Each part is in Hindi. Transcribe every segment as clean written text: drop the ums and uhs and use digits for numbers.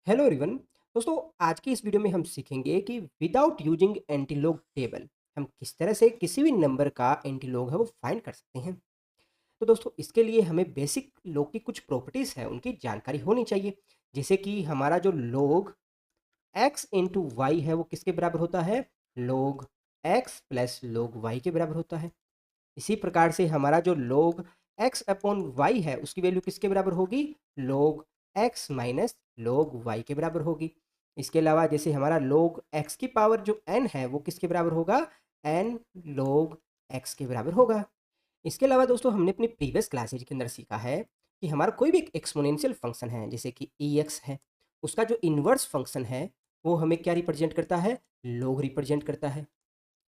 Hello everyone. दोस्तों, आज की इस वीडियो में हम सीखेंगे कि विदाउट यूजिंग एंटीलॉग टेबल हम किस तरह से किसी भी नंबर का एंटीलॉग है वो फाइंड कर सकते हैं। तो दोस्तों, इसके लिए हमें बेसिक लॉग की कुछ प्रॉपर्टीज है उनकी जानकारी होनी चाहिए। जैसे कि हमारा जो लॉग एक्स इंटू वाई है वो किसके बराबर होता है? Log x plus log y के बराबर होता है। इसी प्रकार से हमारा जो log x अपॉन वाई है उसकी वैल्यू किसके बराबर होगी? log x minus log y के बराबर होगी। इसके अलावा जैसे हमारा log x की पावर जो n है वो किसके बराबर होगा? n log x के बराबर होगा। इसके अलावा दोस्तों, हमने अपनी प्रीवियस क्लासेज के अंदर सीखा है कि हमारा कोई भी एक एक्सपोनेंशियल फंक्शन है जैसे कि ex है, उसका जो इन्वर्स फंक्शन है वो हमें क्या रिप्रेजेंट करता है? log रिप्रेजेंट करता है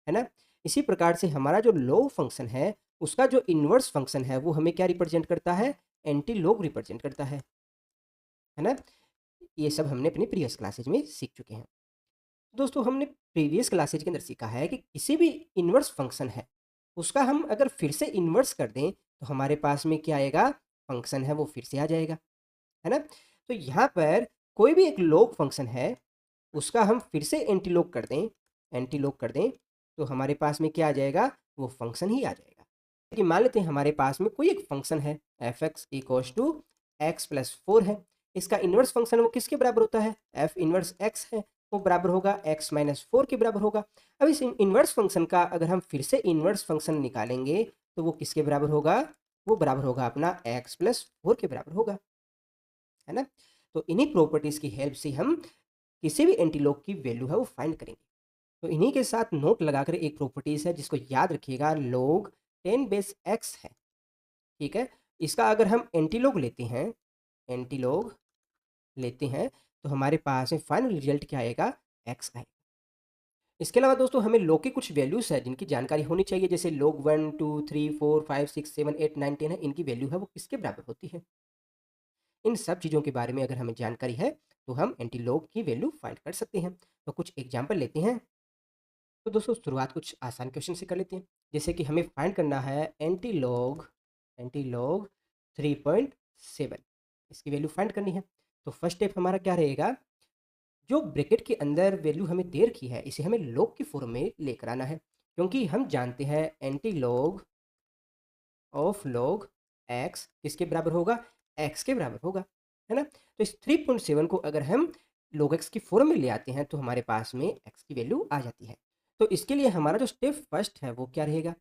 ना? इसी प्रकार से हमारा जो log फंक्शन है, उसका जो इन्वर्स फंक्शन है, वो हमें क्या रिप्रेजेंट करता है? एंटी log रिप्रेजेंट करता है ना? ये सब हमने अपनी प्रीवियस क्लासेज में सीख चुके हैं। दोस्तों, हमने प्रीवियस क्लासेज के अंदर सीखा है कि किसी भी इन्वर्स फंक्शन है, उसका हम अगर फिर से इन्वर्स कर दें, तो हमारे पास में क्या आएगा? फंक्शन है वो फिर से आ जाएगा, है ना? तो यहाँ पर कोई भी एक log फंक्शन है, उसका हम फिर से एंटी लॉग कर दें तो हमारे पास में क्या आ जाएगा? वो फंक्शन ही आ जाएगा। कि मान लेते हैं हमारे पास में कोई एक फंक्शन है f x equals to x plus four है। इसका इन्वर्स फंक्शन वो किसके बराबर होता है? एफ इन्वर्स एक्स है, वो बराबर होगा एक्स माइनस फोर के बराबर होगा। अब इस इन्वर्स फंक्शन का अगर हम फिर से इन्वर्स फंक्शन निकालेंगे तो वो किसके बराबर होगा? वो बराबर होगा अपना एक्स प्लस फोर के बराबर होगा, है ना? तो इन्हीं प्रॉपर्टीज की हेल्प से हम किसी भी एंटीलॉग की वैल्यू है वो फाइंड करेंगे। तो इन्हीं के साथ नोट लगाकर एक प्रॉपर्टीज़ है जिसको याद रखिएगा, log 10 बेस x है, ठीक है? इसका अगर हम एंटीलॉग लेते हैं तो हमारे पास में फाइनल रिजल्ट क्या आएगा? x आएगा। इसके अलावा दोस्तों, हमें log की कुछ वैल्यूज़ है जिनकी जानकारी होनी चाहिए, जैसे log 1 2 3 4 5 6 7 8 9 10 है, इनकी वैल्यू है वो किसके बराबर होती है? इन सब चीज़ों के बारे में अगर हमें जानकारी है तो हम एंटीलॉग की वैल्यू फाइंड कर सकते हैं। तो कुछ एग्जांपल लेते हैं। तो दोस्तों, शुरुआत कुछ आसान क्वेश्चन से कर लेते हैं। जैसे कि हमें फाइंड करना है एंटी लॉग 3.7, इसकी वैल्यू फाइंड करनी है। तो फर्स्ट स्टेप हमारा क्या रहेगा? जो ब्रैकेट के अंदर वैल्यू हमें दे रखी है इसे हमें लॉग की फॉर्म में लेकर आना है, क्योंकि हम जानते हैं anti log of log x किसके बराबर होगा? एक्स के बराबर होगा, है ना? तो इस 3.7 को अगर हम log x की फॉर्म में ले आते हैं तो हमारे पास में x की वैल्यू आ जाती है। तो इसके लिए हमारा जो स्टेप फर्स्ट है वो क्या रहेगा?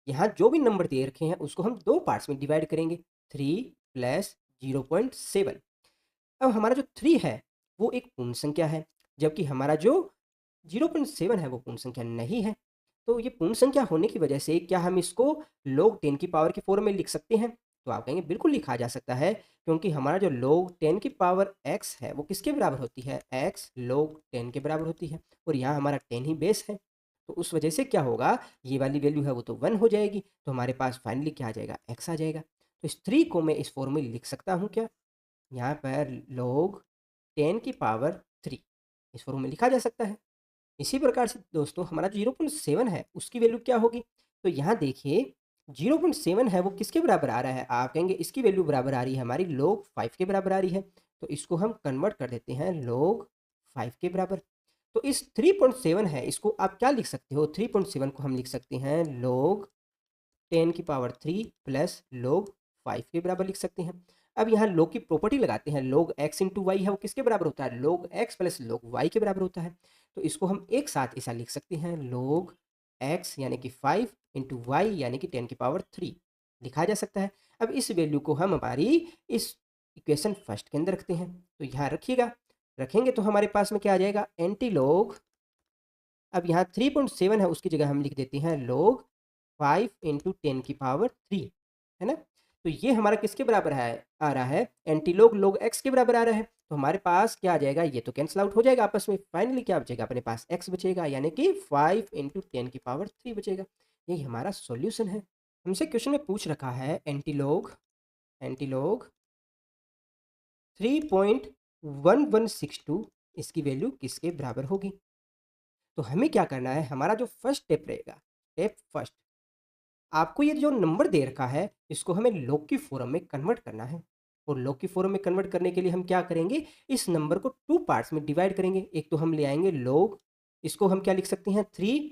यहाँ जो भी नंबर दे रखे हैं उसको हम दो पार्ट्स में डिवाइड करेंगे, 3 प्लस 0.7। अब हमारा जो 3 है वो एक पूर्ण संख्या है, जबकि हमारा जो 0.7 है वो पूर्ण संख्या नहीं है। तो ये पूर्ण संख्या होने की वजह से क्या हम इसको log 10 की पावर की फॉर्म में लिख सकते हैं? तो आप कहेंगे बिल्कुल लिखा जा सकता है, क्योंकि हमारा जो log 10 की पावर x है वो किसके बराबर होती है? x log 10 के बराबर होती है, और यहाँ हमारा 10 ही बेस है। तो उस वजह से क्या होगा? ये वाली वैल्यू है वो तो 1 हो जाएगी, तो हमारे पास फाइनली क्या आ जाएगा? x आ जाएगा। तो इस 3 को मैं इस फॉर्म में लिख सकता हूँ क्या? यहाँ पर log 10 की पावर 3 इस फॉर्म में लिखा जा सकता है। इसी प्रकार से दोस्तों, हमारा जो 0.7 है उसकी वैल्यू क्या होगी? तो यहाँ देखिए, 0.7 है वो किसके बराबर आ रहा है? आप कहेंगे इसकी वैल्यू बराबर आ रही है हमारी log 5 के बराबर आ रही है। तो इसको हम कन्वर्ट कर देते हैं log 5 के बराबर। तो इस 3.7 है इसको आप क्या लिख सकते हो? 3.7 को हम लिख सकते हैं log 10 की पावर 3 प्लस log 5 के बराबर लिख सकते हैं। अब यहाँ log की प्रॉपर्टी लगाते हैं, log x इंटू वाई है वो किसके बराबर होता है? log x plus log y के बराबर होता है। तो इसको हम एक साथ ऐसा लिख सकते हैं, log x यानी कि 5 इंटू वाई यानी कि 10 की पावर 3 लिखा जा सकता है। अब इस वैल्यू को हम हमारी इस इक्वेशन फर्स्ट के अंदर रखते हैं। तो यहाँ रखिएगा, रखेंगे तो हमारे पास में क्या आ जाएगा? Anti log. अब यहाँ 3.7 है उसकी जगह हम लिख देते हैं log 5 इंटू 10 की पावर 3, है ना? तो ये हमारा किसके बराबर है? आ रहा है एंटीलॉग log x के बराबर आ रहा है। तो हमारे पास क्या आ जाएगा? ये तो कैंसल आउट हो जाएगा आपस में। फाइनली क्या बचेगा? अपने पास x बचेगा, यानी कि 5 इंटू 10 की पावर 3 बचेगा। यही हमारा सॉल्यूशन है। हमसे क्वेश्चन में पूछ रखा है एंटीलॉग 3.1162 इसकी वैल्यू किसके बराबर होगी? तो हमें क्या करना है? हमारा जो फर्स्ट स्टेप रहेगा, स्टेप फर्स्ट, आपको ये जो नंबर दे रखा है इसको हमें log की फॉर्म में कन्वर्ट करना है। और log की फॉर्म में कन्वर्ट करने के लिए हम क्या करेंगे, इस नंबर को 2 पार्ट्स में डिवाइड करेंगे। एक तो हम ले आएँगे log, इसको हम क्या लिख सकते हैं 3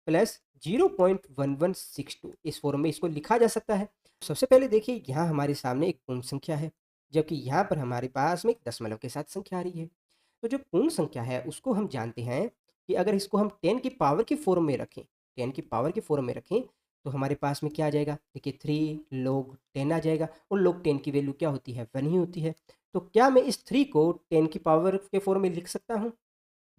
प्लस 0.1162, इस फॉर्म में इसको लिखा जा सकता है। सबसे पहले देखिए यहाँ हमारे सामने एक पूर्ण संख्या है, जबकि यहाँ पर हमारे पास में एक दशमलव के साथ संख्या आ रही है। तो जो पूर्ण संख्या है उसको हम जानते हैं कि अगर इसको हम 10 की पावर की फॉर्म में रखें, 10 की पावर की फॉर्म में रखें, तो हमारे पास में क्या आ जाएगा, देखिए 3 log 10 आ जाएगा, और log 10 की वैल्यू क्या होती है, 1 ही होती है। तो क्या मैं इस 3 को 10 की पावर के फॉर्म में लिख सकता हूँ?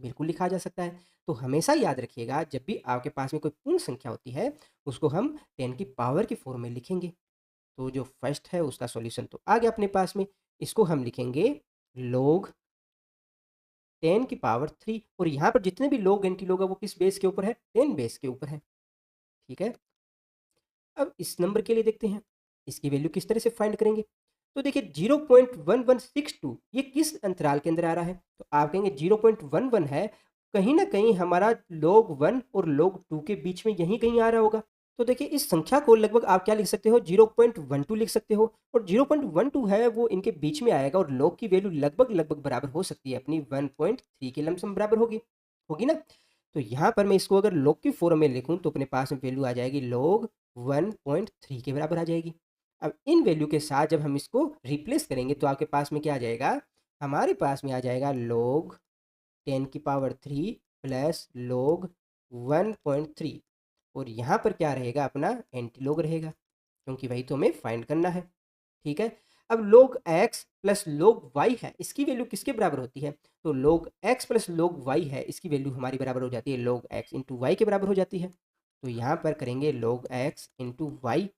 बिल्कुल लिखा जा सकता है। तो हमेशा याद रखिएगा, जब भी आपके पास में कोई पूर्ण संख्या होती है, उसको हम 10 की पावर की फॉर्म में लिखेंगे। तो जो फर्स्ट है उसका सॉल्यूशन तो आ गया अपने पास में। इसको हम लिखेंगे log 10 की पावर 3, और यहाँ पर जितने भी log एंटी log है वो किस बेस के ऊपर है, 10 बेस के ऊपर है। ठीक है? अब इस नंबर के लिए देखते हैं, इसकी वैल्यू किस तरह से फाइंड करेंगे। तो देखिए 0.1162 ये किस अंतराल के अंदर आ रहा है, तो आप कहेंगे 0.11 है, कहीं ना कहीं हमारा log 1 और log 2 के बीच में यहीं कहीं आ रहा होगा। तो देखिए इस संख्या को लगभग आप क्या लिख सकते हो, 0.12 लिख सकते हो, और 0.12 है वो इनके बीच में आएगा, और log की वैल्यू लगभग लगभग बराबर हो सकती है अपनी 1.3 के लमसम बराबर होगी, होगी ना। तो यहाँ पर मैं इसको अगर log की फॉर्म में लिखूँ तो अपने पास में वैल्यू आ जाएगी log 1.3 के बराबर आ जाएगी। अब इन वैल्यू के साथ जब हम इसको रिप्लेस करेंगे तो आपके पास में क्या आ जाएगा, हमारे पास में आ जाएगा log 10 की पावर 3 प्लस log 1.3, और यहाँ पर क्या रहेगा, अपना एंटी log रहेगा, क्योंकि वही तो हमें फाइंड करना है। ठीक है? अब log x plus log y है, इसकी वैल्यू किसके बराबर होती है, तो log x plus log y है, इसकी वैल्यू हमारी बराबर हो जाती है log x इंटू वाई के बराबर हो जाती है। तो यहाँ पर करेंगे log x इंटू वाई,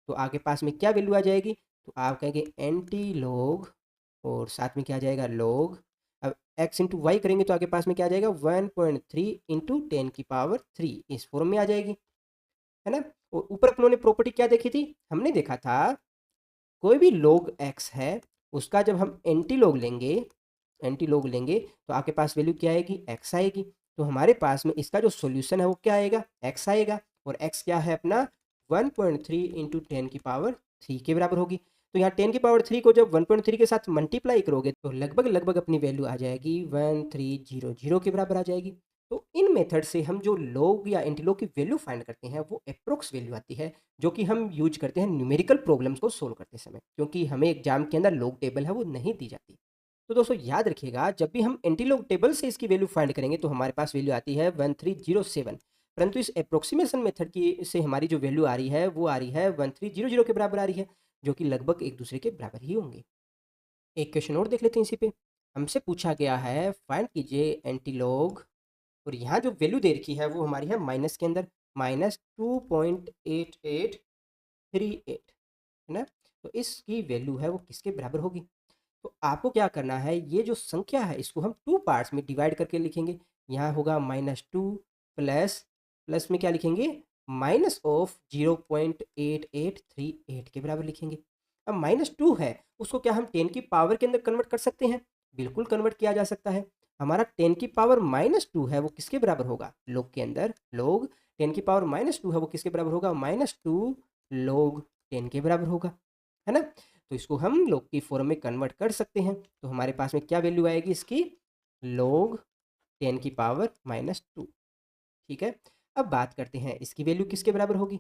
तो आगे पास में क्या वैल्यू आ जाएगी, तो आप कहेंगे एंटी log, और साथ में क्या आ जाएगा log। अब x इंटू वाई करेंगे तो आगे पास में क्या आ जाएगा, 1.3 इंटू 10 की पावर 3, इस फॉर्म में आ जाएगी, है ना। और ऊपर अपनों ने प्रॉपर्टी क्या देखी थी, हमने देखा था कोई भी log x है उसका जब हम एंटी log लेंगे तो आपके पास वैल्यू क्या आएगी, x आएगी। तो हमारे पास में इसका जो सॉल्यूशन है वो क्या आएगा, x आएगा, और x क्या है अपना 1.3 इंटू 10 की पावर 3 के बराबर होगी। तो यहाँ 10 की पावर 3 को जब 1.3 के साथ मल्टीप्लाई करोगे तो लगभग लगभग अपनी वैल्यू आ जाएगी 1300 के बराबर आ जाएगी। तो इन मेथड से हम जो log या एंटी log की वैल्यू फाइंड करते हैं वो अप्रोक्स वैल्यू आती है, जो कि हम यूज करते हैं न्यूमेरिकल प्रॉब्लम्स को सोल्व करते समय, क्योंकि हमें एग्जाम के अंदर log टेबल है वो नहीं दी जाती। तो दोस्तों याद रखिएगा, जब भी हम एंटी log टेबल से इसकी वैल्यू फाइंड करेंगे तो हमारे पास वैल्यू आती है 1307, परंतु इस अप्रोक्सीमेशन मेथड की से हमारी जो वैल्यू आ रही है वो आ रही है 1300 के बराबर आ रही है, जो कि लगभग एक दूसरे के बराबर ही होंगे। एक क्वेश्चन और देख लेते हैं इसी पे। हमसे पूछा गया है फाइंड कीजिए एंटी log, और यहाँ जो वैल्यू दे रखी है वो हमारी है माइनस के अंदर, -2.8838, है ना। तो इसकी वैल्यू है वो किसके बराबर होगी। तो आपको क्या करना है, ये जो संख्या है इसको हम 2 पार्ट्स में डिवाइड करके लिखेंगे। यहाँ होगा -2 प्लस, प्लस में क्या लिखेंगे, माइनस ऑफ 0.8838 के बराबर लिखेंगे। अब -2 है उसको क्या हम 10 की पावर के अंदर कन्वर्ट कर सकते हैं, बिल्कुल कन्वर्ट किया जा सकता है। हमारा 10 की पावर -2 है वो किसके बराबर होगा, log के अंदर log 10 की पावर -2 है वो किसके बराबर होगा, -2 log 10 के बराबर होगा, है ना। तो इसको हम log की फॉर्म में कन्वर्ट कर सकते हैं। तो हमारे पास में क्या वैल्यू आएगी इसकी, log 10 की पावर -2। ठीक है? अब बात करते हैं इसकी वैल्यू किसके बराबर होगी।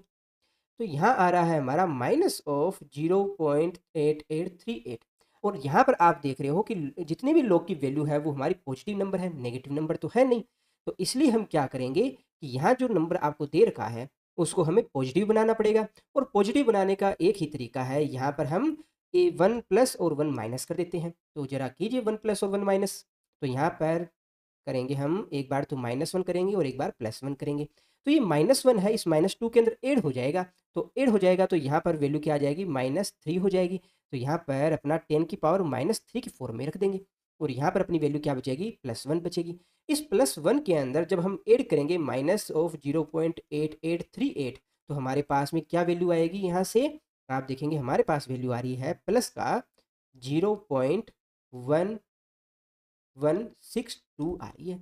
तो यहाँ आ रहा है हमारा माइनस ऑफ 0.8838, और यहाँ पर आप देख रहे हो कि जितने भी log की वैल्यू है वो हमारी पॉजिटिव नंबर है, नेगेटिव नंबर तो है नहीं। तो इसलिए हम क्या करेंगे कि यहाँ जो नंबर आपको दे रखा है उसको हमें पॉजिटिव बनाना पड़ेगा, और पॉजिटिव बनाने का एक ही तरीका है, यहाँ पर हम ए 1 प्लस और 1 माइनस कर देते हैं। तो जरा कीजिए 1 प्लस और 1 माइनस। तो यहाँ पर करेंगे हम, एक बार तो -1 करेंगे और एक बार +1 करेंगे। तो ये -1 है इस -2 के अंदर ऐड हो जाएगा, तो ऐड हो जाएगा तो यहाँ पर वैल्यू क्या आ जाएगी, -3 हो जाएगी। तो यहाँ पर अपना 10 की पावर -3 की फॉर्म में रख देंगे, और यहाँ पर अपनी वैल्यू क्या बचेगी, +1 बचेगी। इस +1 के अंदर जब हम ऐड करेंगे माइनस ऑफ 0.8838, तो हमारे पास में क्या वैल्यू आएगी, यहाँ से आप देखेंगे हमारे पास वैल्यू आ रही है प्लस का 0.1162 आ रही है।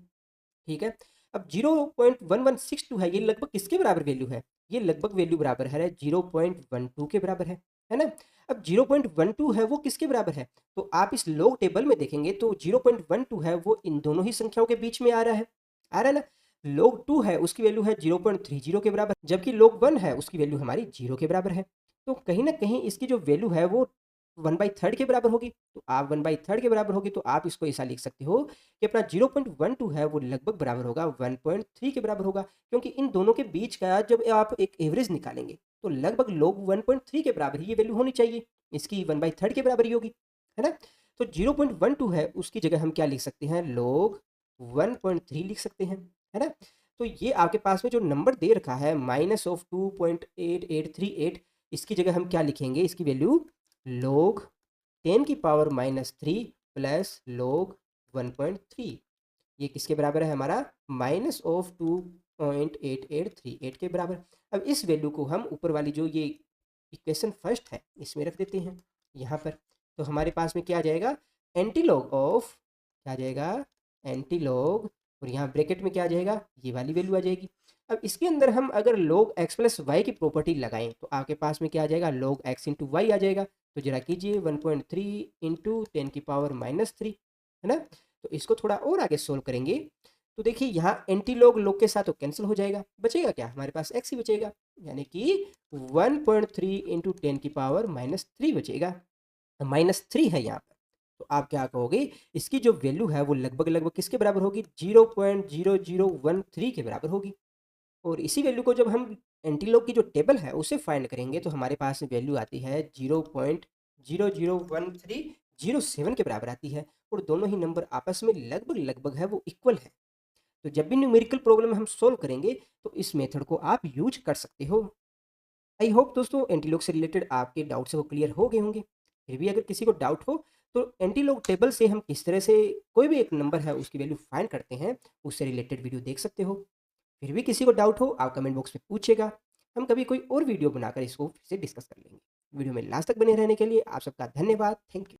ठीक है? अब 0.1162 है, ये लगभग किसके बराबर वैल्यू है? ये लगभग वैल्यू बराबर है 0.12 के बराबर है। है ना? अब 0.12 है वो किसके बराबर है? तो आप इस लॉग टेबल में देखेंगे तो 0.12 है वो इन दोनों ही संख्याओं के बीच में आ रहा है। आ रहा है ना? log 2 है उसकी वैल्यू है 0.30 के बराबर, जबकि log 1 है उसकी वैल्यू हमारी 0 के बराबर है। तो कहीं न कहीं इसकी जो वैल्यू है वो 1/3 के बराबर होगी। तो आप 1/3 के बराबर होगी तो आप इसको ऐसा लिख सकते हो कि अपना 0.12 है वो लगभग बराबर होगा 1.3 के बराबर होगा। क्योंकि इन दोनों के बीच का जब आप एक एवरेज निकालेंगे तो लगभग log 1.3 के बराबर ही ये वैल्यू होनी चाहिए। इसकी 1/3 के बराबर ही होगी, है ना? तो 0.12 है उसकी जगह हम क्या लिख सकते हैं log 1.3 लिख सकते हैं, है ना? तो ये आपके पास में जो नंबर दे रखा है माइनस ऑफ 2.8838, इसकी जगह हम क्या लिखेंगे? इसकी वैल्यू log 10 की पावर -3 प्लस log 1.3। ये किसके बराबर है हमारा? माइनस ऑफ 2.8838 के बराबर। अब इस वैल्यू को हम ऊपर वाली जो ये इक्वेशन फर्स्ट है इसमें रख देते हैं यहाँ पर। तो हमारे पास में क्या आ जाएगा? एंटीलॉग ऑफ, क्या आ जाएगा? एंटीलॉग, और यहाँ ब्रैकेट में क्या आ जाएगा? ये वाली वैल्यू आ जाएगी। अब इसके अंदर हम अगर log x प्लस वाई की प्रॉपर्टी लगाएं तो आपके पास में क्या आ जाएगा? log x इंटू वाई आ जाएगा। तो जरा कीजिए 1.3 इंटू 10 की पावर -3, है ना? तो इसको थोड़ा और आगे सोल्व करेंगे तो देखिए यहाँ एंटी लॉग के साथ तो कैंसिल हो जाएगा, बचेगा क्या? हमारे पास x ही बचेगा, यानी कि 1.3 इंटू 10 की पावर -3 बचेगा। -3 है यहाँ पर। तो आप क्या कहोगे? इसकी जो वैल्यू है वो लगभग किसके बराबर होगी? 0.0013 के बराबर होगी। और इसी वैल्यू को जब हम एंटीलॉग की जो टेबल है उसे फाइंड करेंगे तो हमारे पास वैल्यू आती है 0.001307 के बराबर आती है। और दोनों ही नंबर आपस में लगभग है वो इक्वल है। तो जब भी न्यूमेरिकल प्रॉब्लम हम सोल्व करेंगे तो इस मेथड को आप यूज कर सकते हो। आई होप दोस्तों एंटीलॉग से रिलेटेड आपके डाउट्स वो क्लियर हो गए होंगे। फिर भी अगर किसी को डाउट हो तो एंटीलॉग टेबल से हम किस तरह से कोई भी एक नंबर है उसकी वैल्यू फाइंड करते हैं, उससे रिलेटेड वीडियो देख सकते हो। फिर भी किसी को डाउट हो आप कमेंट बॉक्स में पूछेगा, हम कभी कोई और वीडियो बनाकर इसको फिर से डिस्कस कर लेंगे। वीडियो में लास्ट तक बने रहने के लिए आप सबका धन्यवाद। Thank you.